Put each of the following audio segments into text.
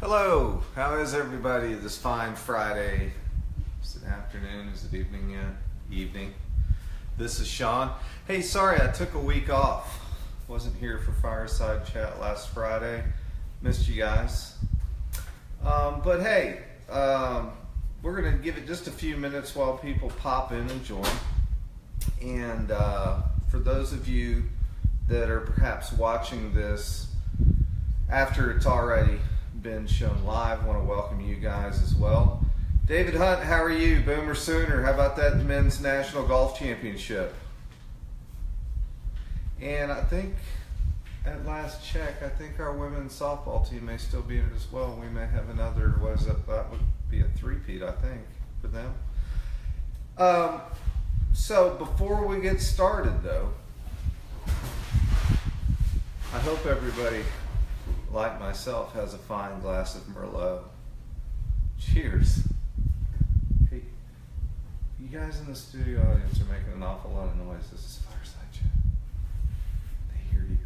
Hello, how is everybody this fine Friday? Is it afternoon? Is it evening yet? Evening. This is Sean. Hey, sorry I took a week off. Wasn't here for Fireside Chat last Friday. Missed you guys. But hey, we're going to give it just a few minutes while people pop in and join. And for those of you that are perhaps watching this after it's already been shown live, I want to welcome you guys as well. David Hunt, how are you? Boomer Sooner, how about that men's national golf championship? And I think at last check, I think our women's softball team may still be in it as well. We may have another, that would be a three-peat, I think, for them. So before we get started though, I hope everybody, like myself, has a fine glass of Merlot. Cheers. Hey, you guys in the studio audience are making an awful lot of noise. This is Fireside Chat. They hear you.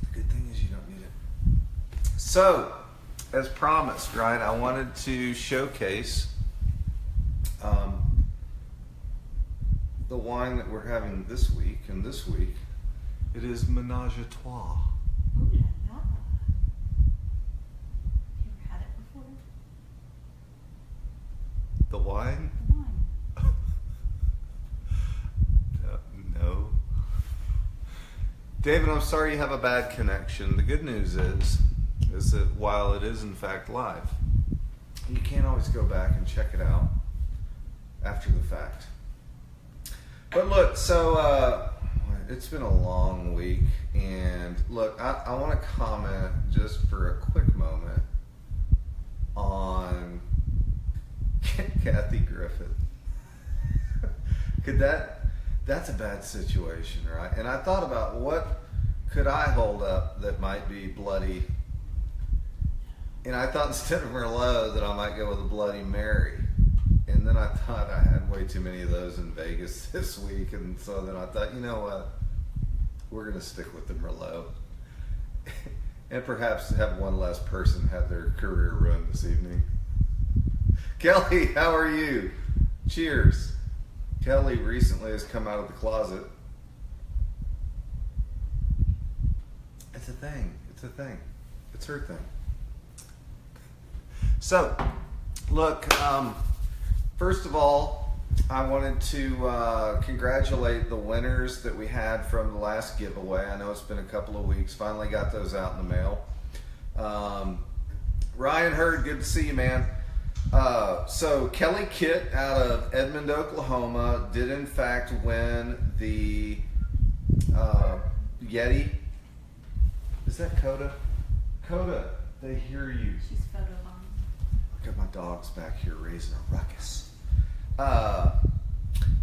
The good thing is you don't need it. So, as promised, right, I wanted to showcase the wine that we're having this week, and this week it is Menage a Trois. Ooh la la. You ever had it before? The wine? The wine. No. David, I'm sorry you have a bad connection. The good news is that while it is in fact live, you can't always go back and check it out after the fact. But look, so it's been a long week, and look, I want to comment just for a quick moment on Kathy Griffin. That's a bad situation, right? And I thought about what could I hold up that might be bloody, and I thought instead of Merlot that I might go with a Bloody Mary. And then I thought I had way too many of those in Vegas this week, and so then I thought, you know what, we're going to stick with the Merlot. And perhaps have one less person have their career ruined this evening. Kelly, how are you? Cheers. Kelly recently has come out of the closet. It's a thing. It's a thing. It's her thing. So, look, first of all, I wanted to congratulate the winners that we had from the last giveaway. I know it's been a couple of weeks. Finally got those out in the mail. Ryan Hurd, good to see you, man. So Kelly Kitt out of Edmond, Oklahoma, did in fact win the Yeti. Is that Coda? Coda, they hear you. She's photobombed. Look at my dogs back here raising a ruckus.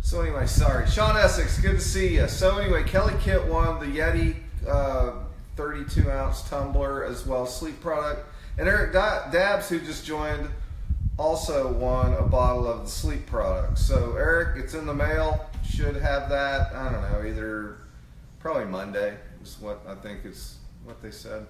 So anyway, sorry. Sean Essex, good to see you. So anyway, Kelly Kitt won the Yeti 32-ounce tumbler as well as sleep product. And Eric Dabbs, who just joined, also won a bottle of the sleep product. So Eric, it's in the mail. Should have that, I don't know, either probably Monday is what I think is what they said.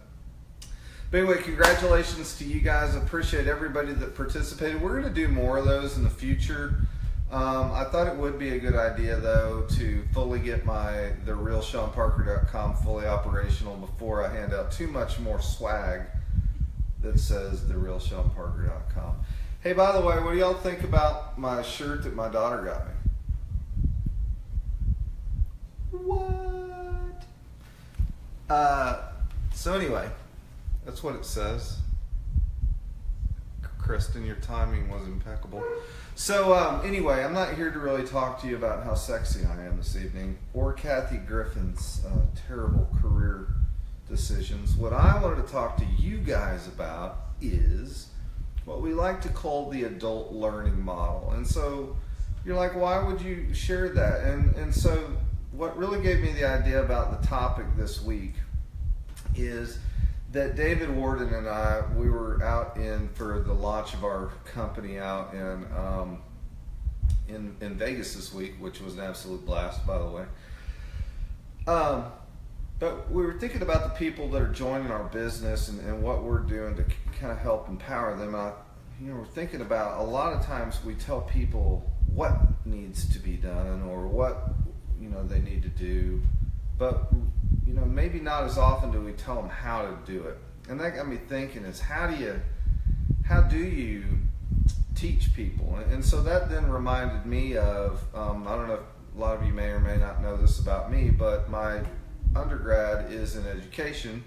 But anyway, congratulations to you guys. I appreciate everybody that participated. We're going to do more of those in the future. I thought it would be a good idea, though, to fully get therealseanparker.com fully operational before I hand out too much more swag that says therealseanparker.com. Hey, by the way, what do y'all think about my shirt that my daughter got me? What? So anyway, that's what it says. Kristen, your timing was impeccable. So anyway, I'm not here to really talk to you about how sexy I am this evening or Kathy Griffin's terrible career decisions. What I wanted to talk to you guys about is what we like to call the adult learning model. And so you're like, why would you share that? And so what really gave me the idea about the topic this week is that David Warden and I, we were out for the launch of our company out in Vegas this week, which was an absolute blast, by the way. But we were thinking about the people that are joining our business and what we're doing to kind of help empower them. We're thinking about a lot of times we tell people what needs to be done or what they need to do, but maybe not as often do we tell them how to do it. And that got me thinking: is how do you teach people? And so that then reminded me of I don't know if a lot of you may or may not know this about me, but my undergrad is in education,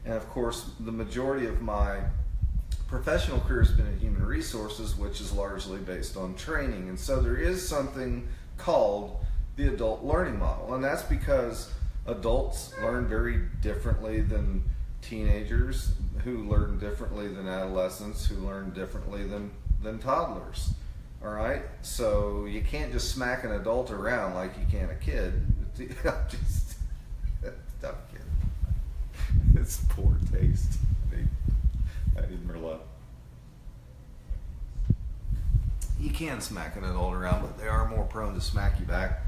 and of course the majority of my professional career has been in human resources, which is largely based on training. And so there is something called the adult learning model, and that's because adults learn very differently than teenagers, who learn differently than adolescents, who learn differently than toddlers. All right, so you can't just smack an adult around like you can a kid. Tough kid. It's poor taste. I need Merlot. You can smack an adult around, but they are more prone to smack you back.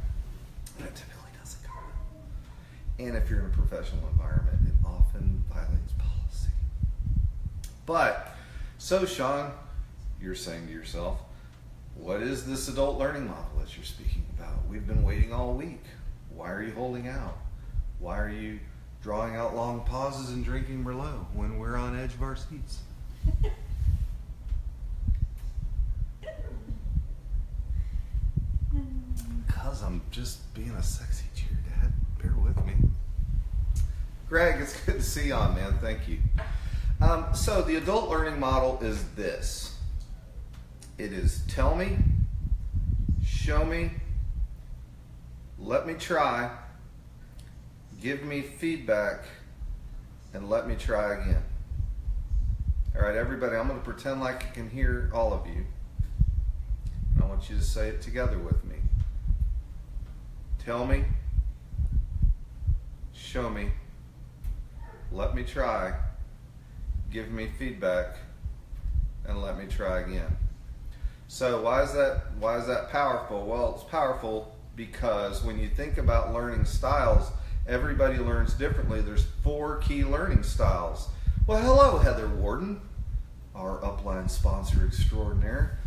And it typically doesn't go well. And if you're in a professional environment, it often violates policy. But, so Sean, you're saying to yourself, what is this adult learning model that you're speaking about? We've been waiting all week. Why are you holding out? Why are you drawing out long pauses and drinking Merlot when we're on edge of our seats? Because I'm just being a sexy cheer dad. Bear with me. Greg, it's good to see you on, man. Thank you. So the adult learning model is this. It is tell me, show me, let me try, give me feedback, and let me try again. All right, everybody, I'm going to pretend like I can hear all of you. And I want you to say it together with me. Tell me, show me, let me try, give me feedback, and let me try again. So why is that powerful? Well, it's powerful because when you think about learning styles, everybody learns differently. There's 4 key learning styles. Well, hello, Heather Warden, our upline sponsor extraordinaire.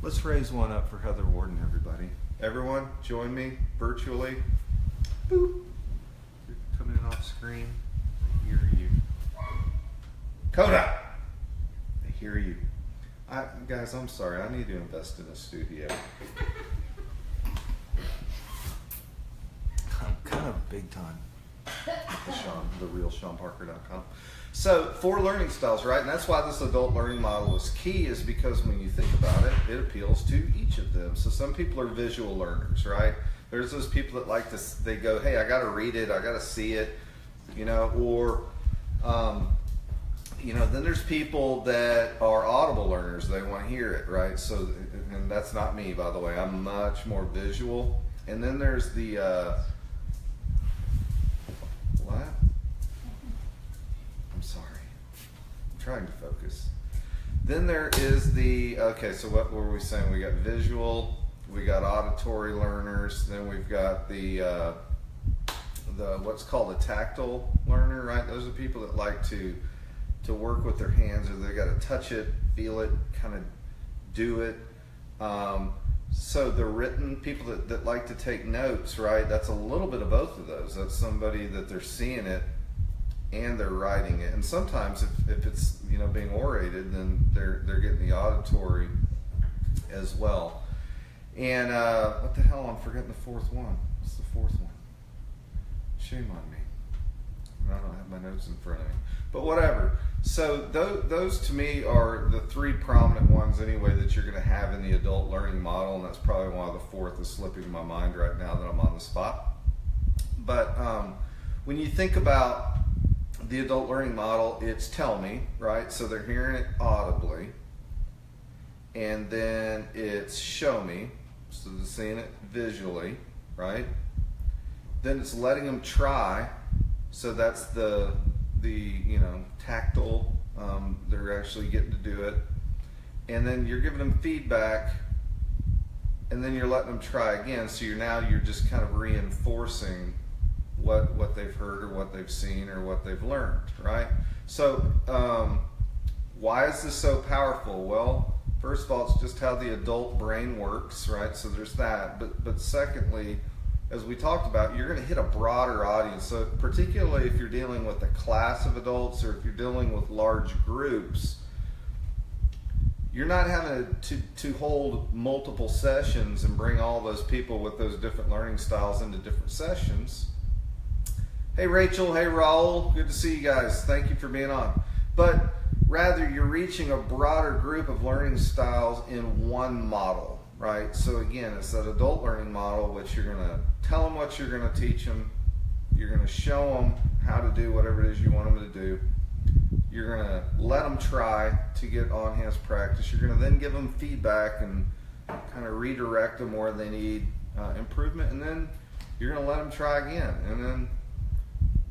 Let's raise one up for Heather Warden, everybody. Everyone, join me virtually. Boop. You're coming in off screen. I hear you. Coda! I hear you. Guys, I'm sorry. I need to invest in a studio. I'm kind of big time. The real SeanParker.com. So 4 learning styles, right? And that's why this adult learning model is key, is because when you think about it, it appeals to each of them. So some people are visual learners, right? There's those people that like to, they go, hey, I got to read it, I got to see it, or, then there's people that are audible learners. They want to hear it, right? So, and that's not me, by the way. I'm much more visual. And then there's the, what? I'm sorry. I'm trying to focus. Then there is the, okay, so what were we saying? We got visual, we got auditory learners, then we've got the what's called a tactile learner, right? Those are people that like to work with their hands, or they got to touch it, feel it, kind of do it. So the written people that like to take notes, right? That's a little bit of both of those. That's somebody that they're seeing it and they're writing it. And sometimes if it's being orated, then they're getting the auditory as well. And what the hell? I'm forgetting the 4th one. What's the 4th one? Shame on me. I don't have my notes in front of me. But whatever. So those to me are the 3 prominent ones anyway that you're going to have in the adult learning model, and that's probably why the 4th is slipping my mind right now that I'm on the spot. But when you think about the adult learning model, it's tell me, right? So they're hearing it audibly. And then it's show me, so they're seeing it visually, right? Then it's letting them try, so that's the tactile, they're actually getting to do it. And then you're giving them feedback, and then you're letting them try again, so you're just kind of reinforcing what they've heard or what they've seen or what they've learned, right? So why is this so powerful? Well, first of all, it's just how the adult brain works, right? So there's that. But secondly, as we talked about, you're going to hit a broader audience. So particularly if you're dealing with a class of adults or if you're dealing with large groups, you're not having to hold multiple sessions and bring all those people with those different learning styles into different sessions. Hey Rachel, hey Raul, good to see you guys. Thank you for being on. But rather, you're reaching a broader group of learning styles in one model, right? So again, it's that adult learning model, which you're going to tell them what you're going to teach them. You're going to show them how to do whatever it is you want them to do. You're going to let them try to get on-hands practice. You're going to then give them feedback and kind of redirect them where they need improvement. And then you're going to let them try again. And then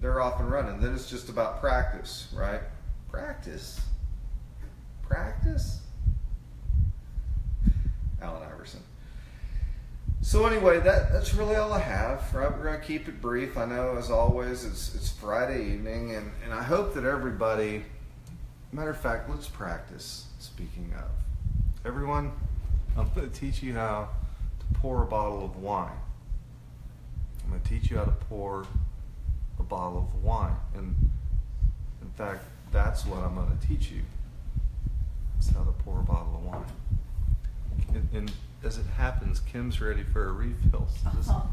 they're off and running. Then it's just about practice, right? Practice. Allen Iverson. So anyway, that's really all I have, right? We're going to keep it brief. I know, as always, it's Friday evening, and I hope that everybody, matter of fact, let's practice. Speaking of, everyone, I'm going to teach you how to pour a bottle of wine. I'm going to teach you how to pour a bottle of wine. And in fact, that's what I'm going to teach you. It's how to pour a bottle of wine. And as it happens, Kim's ready for a refill. So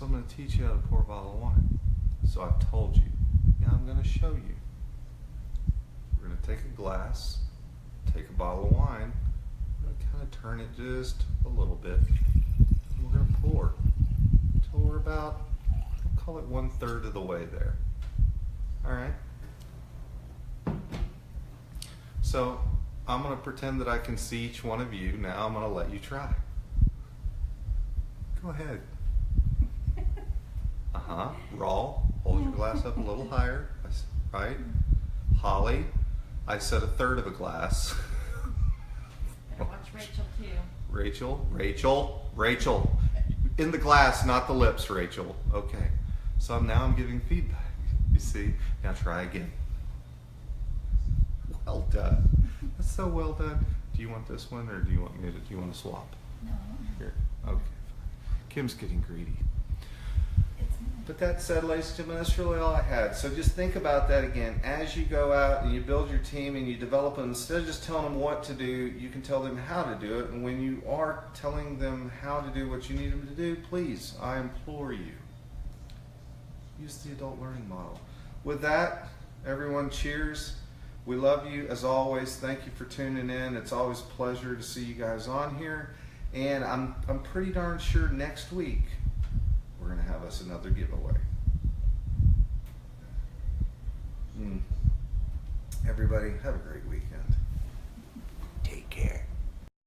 I'm going to teach you how to pour a bottle of wine. So I've told you. Now I'm going to show you. We're going to take a glass, take a bottle of wine, we're going to kind of turn it just a little bit, and we're going to pour until we're about, I'll call it 1/3 of the way there. All right? So I'm going to pretend that I can see each one of you. Now I'm going to let you try. Go ahead. Raw. Hold your glass up a little higher. Right? Holly, I said 1/3 of a glass. Better watch Rachel too. Rachel. In the glass, not the lips, Rachel. Okay. So now I'm giving feedback. You see? Now try again. Well done. That's so well done. Do you want this one, or do you want me to? Do you want to swap? No. Here. Okay. Kim's getting greedy. It's not. But that said, ladies and gentlemen, that's really all I had. So just think about that again. As you go out and you build your team and you develop them, instead of just telling them what to do, you can tell them how to do it. And when you are telling them how to do what you need them to do, please, I implore you, use the adult learning model. With that, everyone, cheers. We love you as always. Thank you for tuning in. It's always a pleasure to see you guys on here. And I'm pretty darn sure next week we're going to have us another giveaway. Everybody, have a great weekend.